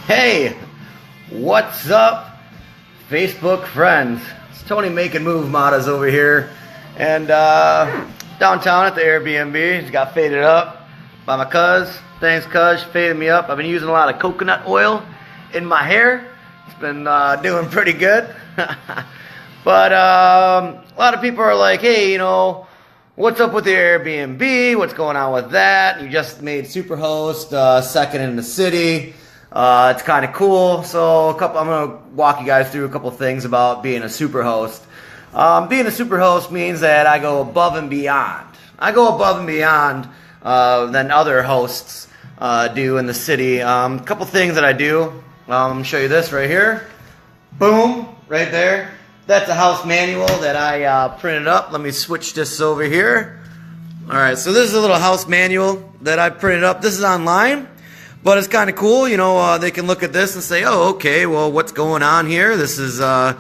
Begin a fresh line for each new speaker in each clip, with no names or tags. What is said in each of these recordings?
Hey, what's up, Facebook friends? It's Tony Making Move Matas over here, and downtown at the Airbnb. Just got faded up by my cuz. Thanks, cuz, faded me up. I've been using a lot of coconut oil in my hair. It's been doing pretty good. But a lot of people are like, hey, you know, what's up with the Airbnb? What's going on with that? You just made Superhost second in the city. It's kind of cool. So I'm going to walk you guys through a couple things about being a superhost. Being a superhost means that I go above and beyond. I go above and beyond than other hosts do in the city. A couple things that I do. I'm going to show you this right here. Boom, right there. That's a house manual that I printed up. Let me switch this over here. All right, so this is a little house manual that I printed up. This is online. But it's kind of cool, you know, they can look at this and say, oh, okay, well, what's going on here? This is a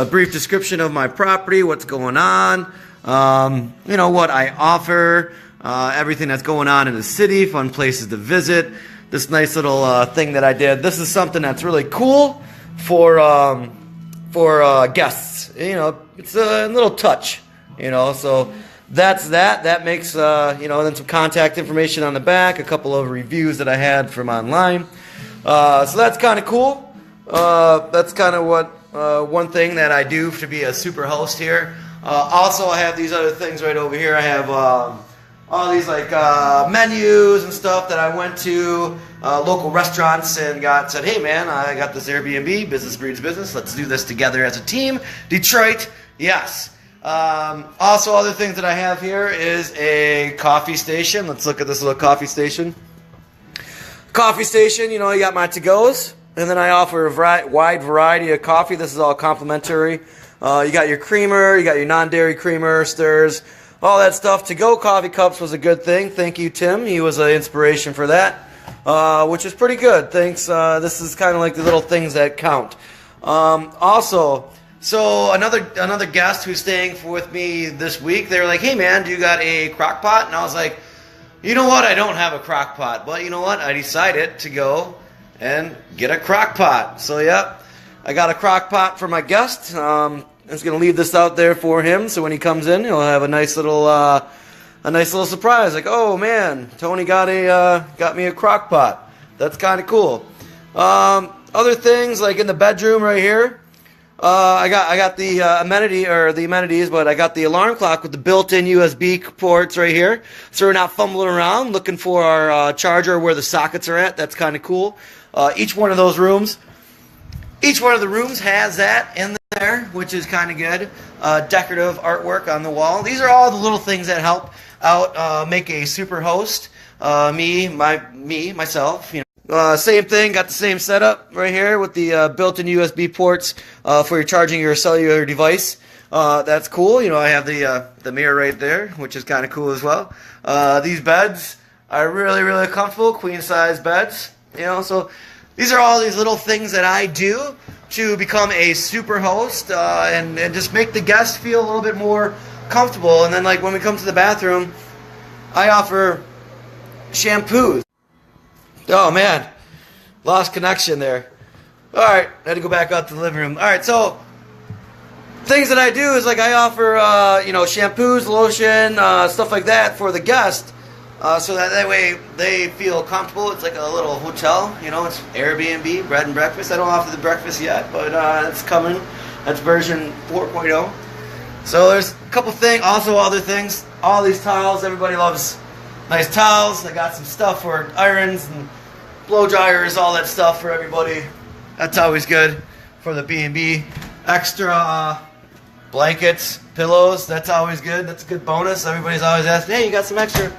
brief description of my property, what's going on, you know, what I offer, everything that's going on in the city, fun places to visit, this nice little thing that I did. This is something that's really cool for guests. You know, it's a little touch, you know, so that's that. That makes, you know, then some contact information on the back, a couple of reviews that I had from online. So that's kind of cool. That's kind of what one thing that I do to be a super host here. Also, I have these other things right over here. I have all these like menus and stuff that I went to local restaurants and said, hey man, I got this Airbnb, business breeds business. Let's do this together as a team. Detroit, yes. Also, other things that I have here is a coffee station. Let's look at this little coffee station. Coffee station, you know, you got my to-goes, and then I offer a wide variety of coffee. This is all complimentary. You got your creamer, you got your non-dairy creamer, stirs, all that stuff. To-go coffee cups was a good thing. Thank you, Tim. He was an inspiration for that, which is pretty good. Thanks. This is kind of like the little things that count. Also, so another guest who's staying with me this week, they were like, hey man, do you got a crock pot? And I was like, you know what, I don't have a crock pot, but you know what, I decided to go and get a crock pot. So yep, I got a crock pot for my guest. I'm just gonna leave this out there for him, so when he comes in, he'll have a nice little surprise. Like, oh man, Tony got me a crock pot. That's kind of cool. Other things like in the bedroom right here. I got the amenities, but I got the alarm clock with the built-in USB ports right here, so we're not fumbling around looking for our charger where the sockets are at. That's kind of cool. Each one of the rooms has that in there, which is kind of good. Decorative artwork on the wall. These are all the little things that help out make a super host. Myself, you know. Same thing, got the same setup right here with the built-in USB ports for charging your cellular device. That's cool. You know, I have the mirror right there, which is kind of cool as well. These beds are really, really comfortable, queen-size beds. You know, so these are all these little things that I do to become a super host and just make the guests feel a little bit more comfortable. And then, like, when we come to the bathroom, I offer shampoos. Oh man, lost connection there. Alright, I had to go back out to the living room. Alright, so things that I do is like I offer you know, shampoos, lotion, stuff like that for the guest, so that way they feel comfortable. It's like a little hotel, you know, it's Airbnb, bread and breakfast. I don't offer the breakfast yet, but it's coming. That's version 4.0. So there's a couple things, also other things. All these towels, everybody loves nice towels. I got some stuff for irons and blow dryers, all that stuff for everybody. That's always good for the B&B. Extra blankets, pillows, that's always good. That's a good bonus. Everybody's always asking, hey, you got some extra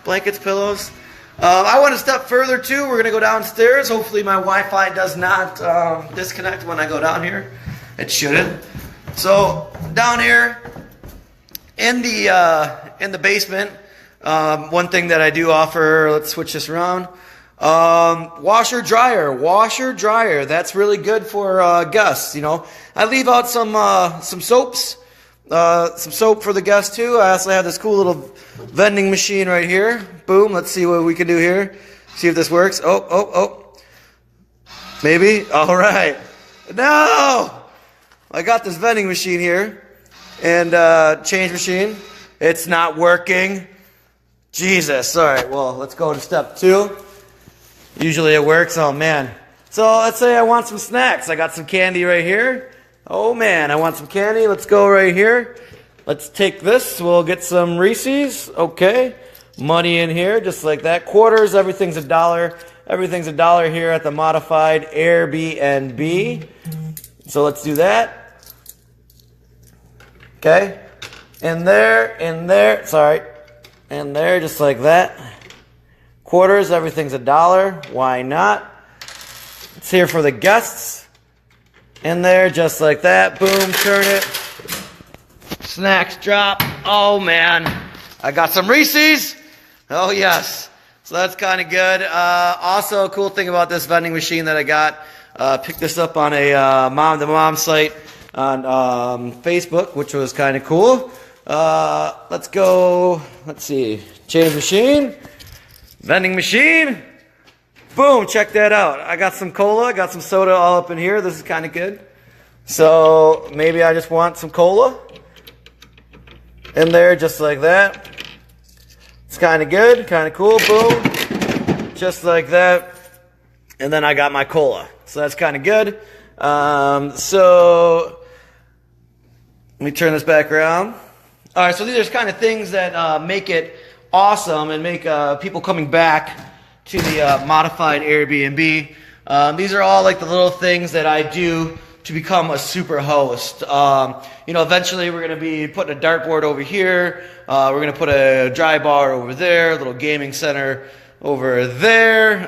blankets, pillows? I want to step further too. We're going to go downstairs. Hopefully my Wi-Fi does not disconnect when I go down here. It shouldn't. So down here in the basement, one thing that I do offer, let's switch this around. Washer dryer. That's really good for guests. You know, I leave out some soaps, some soap for the guests too. I also have this cool little vending machine right here. Boom. Let's see what we can do here. See if this works. Oh. Maybe? All right. No! I got this vending machine here. And change machine. It's not working. Jesus. All right, well, let's go to step 2. Usually it works. Oh, man. So let's say I want some snacks. I got some candy right here. Oh, man, I want some candy. Let's go right here. Let's take this. We'll get some Reese's. Okay. Money in here, just like that. Quarters, everything's $1. Everything's $1 here at the modified Airbnb. So let's do that. Okay. In there, sorry. In there, just like that. Quarters, everything's $1. Why not? It's here for the guests. In there, just like that. Boom, turn it. Snacks drop. Oh, man. I got some Reese's. Oh, yes. So that's kind of good. Also, a cool thing about this vending machine that I got, picked this up on a mom-to-mom site on Facebook, which was kind of cool. Let's go. Let's see. Change machine. Vending machine. Boom. Check that out. I got some cola. Got some soda all up in here. This is kind of good. So maybe I just want some cola. In there, just like that. It's kind of good, kind of cool. Boom. Just like that. And then I got my cola. So that's kind of good. So let me turn this back around. All right, so these are kind of things that make it awesome and make people coming back to the modified Airbnb. These are all like the little things that I do to become a super host. Eventually we're going to be putting a dartboard over here. We're going to put a dry bar over there, a little gaming center over there,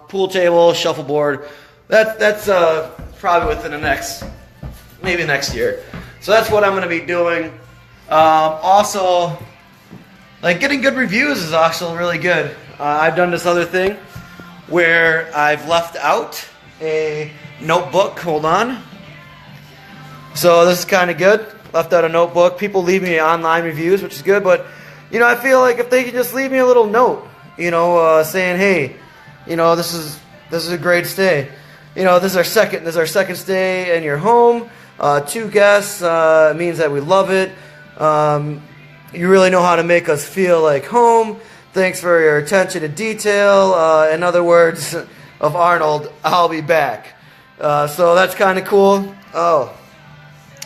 pool table, shuffleboard. That's probably within maybe next year. So that's what I'm going to be doing. Also, like getting good reviews is also really good. I've done this other thing where I've left out a notebook. Hold on. So this is kind of good. Left out a notebook. People leave me online reviews, which is good. But I feel like if they could just leave me a little note, saying, hey, this is a great stay. This is our second stay in your home. 2 guests means that we love it. You really know how to make us feel like home. Thanks for your attention to detail. In other words of Arnold, I'll be back. So that's kind of cool. Oh,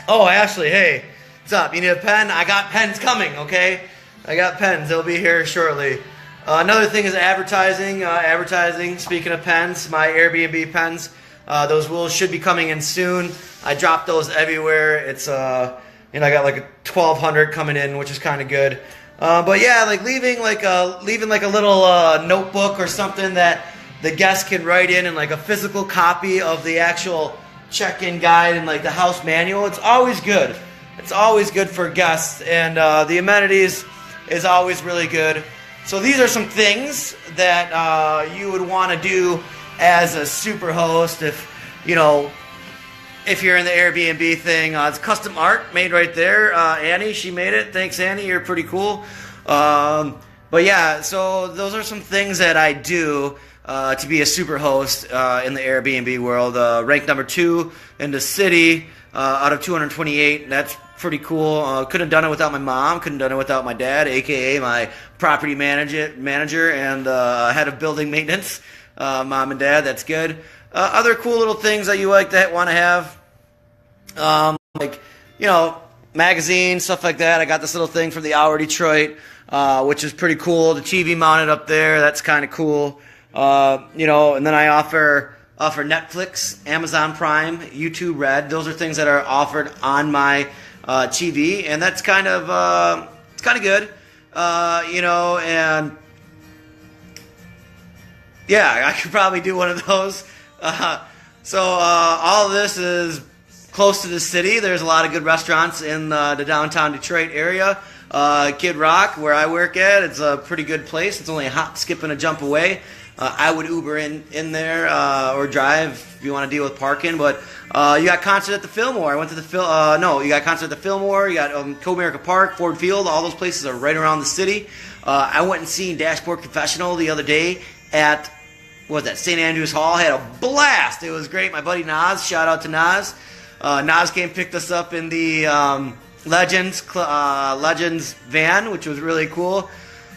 Ashley, hey, what's up? You need a pen? I got pens coming, okay? I got pens. They'll be here shortly. Another thing is advertising. Speaking of pens, my Airbnb pens, those should be coming in soon. I dropped those everywhere. It's I got like 1,200 coming in, which is kind of good. But yeah, like leaving like a little notebook or something that the guests can write in, and like a physical copy of the actual check-in guide and like the house manual. It's always good. It's always good for guests, and the amenities is always really good. So these are some things that you would want to do as a super host if you're in the Airbnb thing. It's custom art made right there. Annie, she made it. Thanks, Annie. You're pretty cool. But yeah, so those are some things that I do to be a super host in the Airbnb world. Ranked number 2 in the city out of 228. That's pretty cool. Couldn't have done it without my mom. Couldn't have done it without my dad, a.k.a. my property manager and head of building maintenance. Mom and dad, that's good. Other cool little things that you want to have, magazines, stuff like that. I got this little thing from the Hour Detroit, which is pretty cool. The TV mounted up there, that's kind of cool. And then I offer Netflix, Amazon Prime, YouTube Red. Those are things that are offered on my TV, and that's kind of it's kind of good. And yeah, I could probably do one of those. So all of this is close to the city. There's a lot of good restaurants in the downtown Detroit area. Kid Rock, where I work at, it's a pretty good place. It's only a hop, skip, and a jump away. I would Uber in there or drive if you want to deal with parking. But you got concert at the Fillmore. I went to the you got concert at the Fillmore. You got Comerica Park, Ford Field. All those places are right around the city. I went and seen Dashboard Confessional the other day at what was that, St. Andrews Hall. Had a blast. It was great. My buddy Naz, shout out to Naz. Naz came picked us up in the Legends van, which was really cool.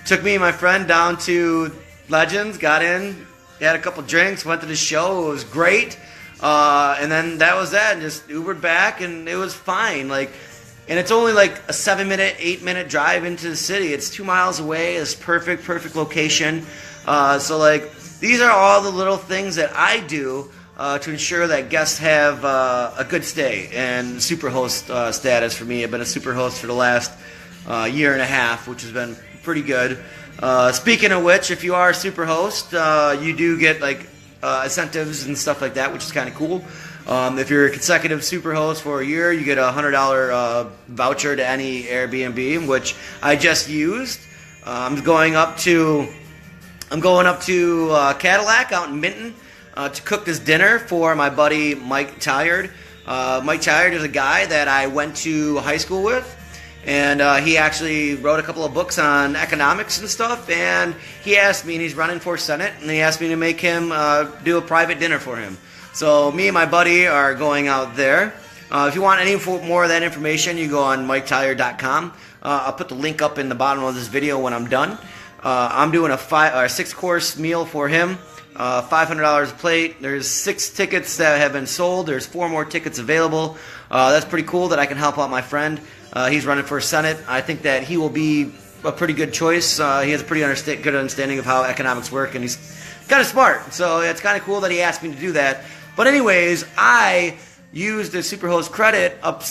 Took me and my friend down to Legends, got in, had a couple drinks, went to the show. It was great. And then that was that, and just Ubered back, and it was fine. Like, and it's only like a 7-minute, 8-minute drive into the city. It's 2 miles away. It's perfect location. So like, these are all the little things that I do to ensure that guests have a good stay. And Superhost status for me. I've been a Superhost for the last year and a half, which has been pretty good. Speaking of which, if you are a Superhost, you do get like incentives and stuff like that, which is kind of cool. If you're a consecutive Superhost for a year, you get a $100 voucher to any Airbnb, which I just used. I'm going up to Cadillac out in Minton to cook this dinner for my buddy Mike Tilliard. Mike Tilliard is a guy that I went to high school with. And he actually wrote a couple of books on economics and stuff, and he asked me, and he's running for Senate, and he asked me to make him do a private dinner for him. So me and my buddy are going out there. If you want any more of that information, you go on MikeTilliard.com. I'll put the link up in the bottom of this video when I'm done. I'm doing a 6-course meal for him, $500 a plate. There's 6 tickets that have been sold. There's 4 more tickets available. That's pretty cool that I can help out my friend. He's running for Senate. I think that he will be a pretty good choice. He has a pretty good understanding of how economics work, and he's kind of smart. So it's kind of cool that he asked me to do that. But anyways, I used the Superhost credit up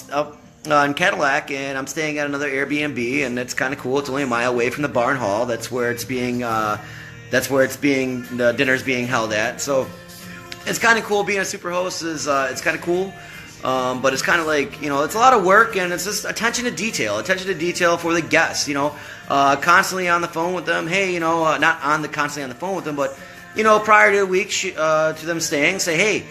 in Cadillac, and I'm staying at another Airbnb, and it's kind of cool. It's only a mile away from the Barn Hall. That's where the dinner's being held at. So it's kind of cool being a Superhost. It's kind of cool. But it's kind of like, it's a lot of work, and it's just attention to detail for the guests, constantly on the phone with them. Hey, not constantly on the phone with them, but, prior to a week to them staying, say, hey,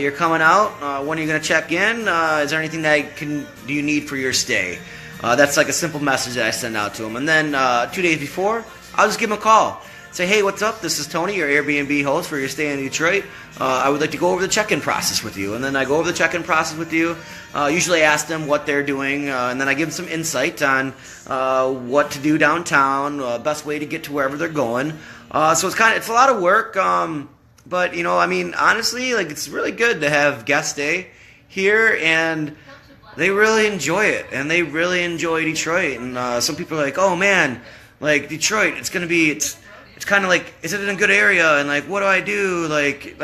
you're coming out. When are you going to check in? Is there anything that do you need for your stay? That's like a simple message that I send out to them. And then 2 days before, I'll just give them a call. Say, hey, what's up? This is Tony, your Airbnb host for your stay in Detroit. I would like to go over the check-in process with you. And then I go over the check-in process with you. Usually ask them what they're doing, and then I give them some insight on what to do downtown, best way to get to wherever they're going. So it's a lot of work, but honestly, like, it's really good to have guests stay here, and they really enjoy it, and they really enjoy Detroit. And some people are like, oh man, like Detroit, it's kind of like, is it in a good area? And like, what do I do? Like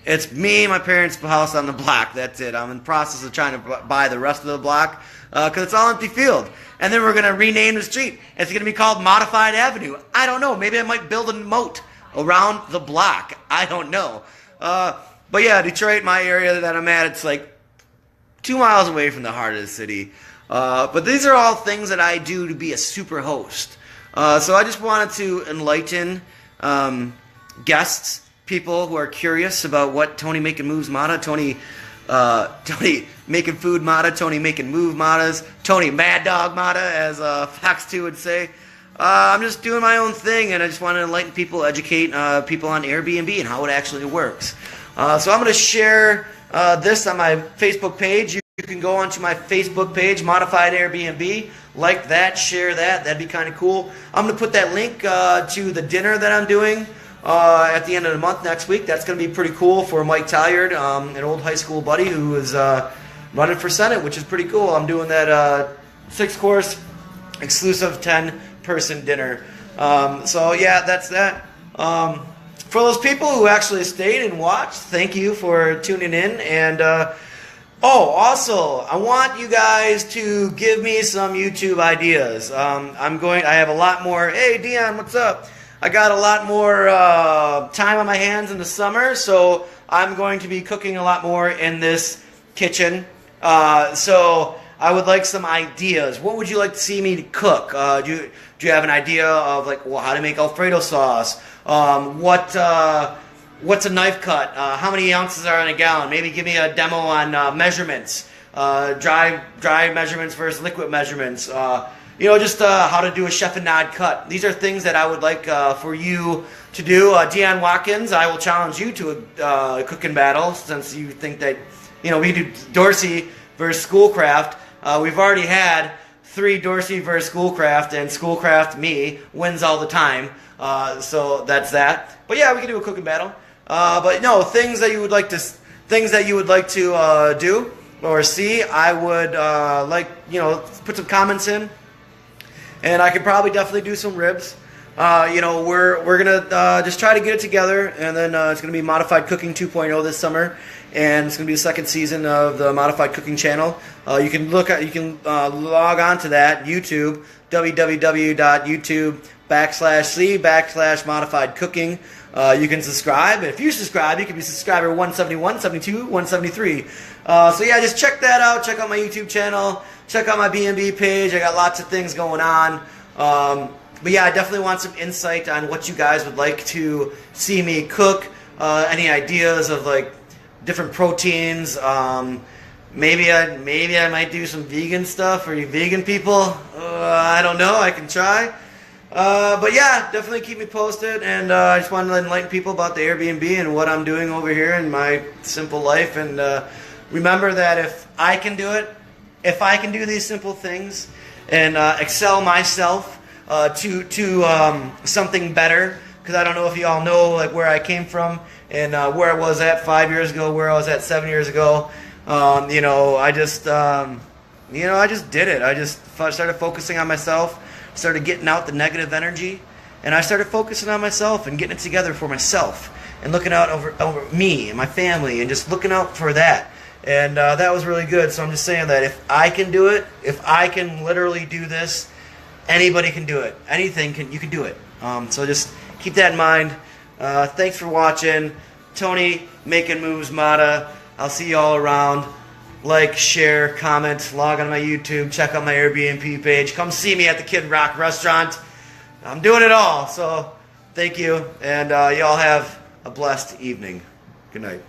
it's me and my parents' house on the block. That's it. I'm in the process of trying to buy the rest of the block because it's all empty field. And then we're going to rename the street. It's going to be called Modified Avenue. I don't know. Maybe I might build a moat around the block. I don't know. But yeah, Detroit, my area that I'm at, it's like 2 miles away from the heart of the city. But these are all things that I do to be a super host. So I just wanted to enlighten guests, people who are curious about what Tony Making Moves Mata, Tony Making Food Mata, Tony Making Move Matas, Tony Mad Dog Mata, as Fox 2 would say. I'm just doing my own thing, and I just want to enlighten people, educate people on Airbnb and how it actually works. So I'm going to share this on my Facebook page. You can go onto my Facebook page, Modified Airbnb, like that, share that. That'd be kind of cool. I'm going to put that link to the dinner that I'm doing at the end of the month next week. That's going to be pretty cool for Mike Tilliard, an old high school buddy who is running for Senate, which is pretty cool. I'm doing that 6-course exclusive 10-person dinner. So yeah, that's that. For those people who actually stayed and watched, thank you for tuning in. And also, I want you guys to give me some YouTube ideas. I have a lot more. Hey, Dion, what's up? I got a lot more time on my hands in the summer, so I'm going to be cooking a lot more in this kitchen. So I would like some ideas. What would you like to see me cook? Do you have an idea of how to make Alfredo sauce? What's a knife cut? How many ounces are in a gallon? Maybe give me a demo on measurements, dry measurements versus liquid measurements. Just how to do a chef and nod cut. These are things that I would like for you to do. Deion Watkins, I will challenge you to a cooking battle, since you think that, we do Dorsey versus Schoolcraft. We've already had 3 Dorsey versus Schoolcraft, and Schoolcraft, me, wins all the time. So that's that. But yeah, we can do a cooking battle. But no, things that you would like to do or see, I would put some comments in, and I could probably definitely do some ribs. We're gonna just try to get it together, and then it's gonna be Modified Cooking 2.0 this summer, and it's gonna be the 2nd season of the Modified Cooking channel. You can log on to that YouTube, www.youtube.com/C/Modified Cooking. You can subscribe, and if you subscribe, you can be subscriber 171, 72, 173. So yeah, just check that out. Check out my YouTube channel. Check out my B&B page. I got lots of things going on. But yeah, I definitely want some insight on what you guys would like to see me cook. Any ideas of different proteins. Maybe I might do some vegan stuff for you vegan people. I don't know. I can try. But yeah, definitely keep me posted. And I just wanted to enlighten people about the Airbnb and what I'm doing over here in my simple life. And remember that if I can do it, if I can do these simple things and excel myself to something better, because I don't know if you all know where I came from and where I was at 5 years ago, where I was at 7 years ago. I just did it. I just started focusing on myself, started getting out the negative energy, and I started focusing on myself and getting it together for myself and looking out over me and my family and just looking out for that. And that was really good. So I'm just saying that if I can do it, if I can literally do this, anybody can do it. You can do it. So just keep that in mind. Thanks for watching. Tony, Making Moves Mata. I'll see you all around. Like, share, comment, log on my YouTube, check out my Airbnb page. Come see me at the Kid Rock restaurant. I'm doing it all. So thank you. And y'all have a blessed evening. Good night.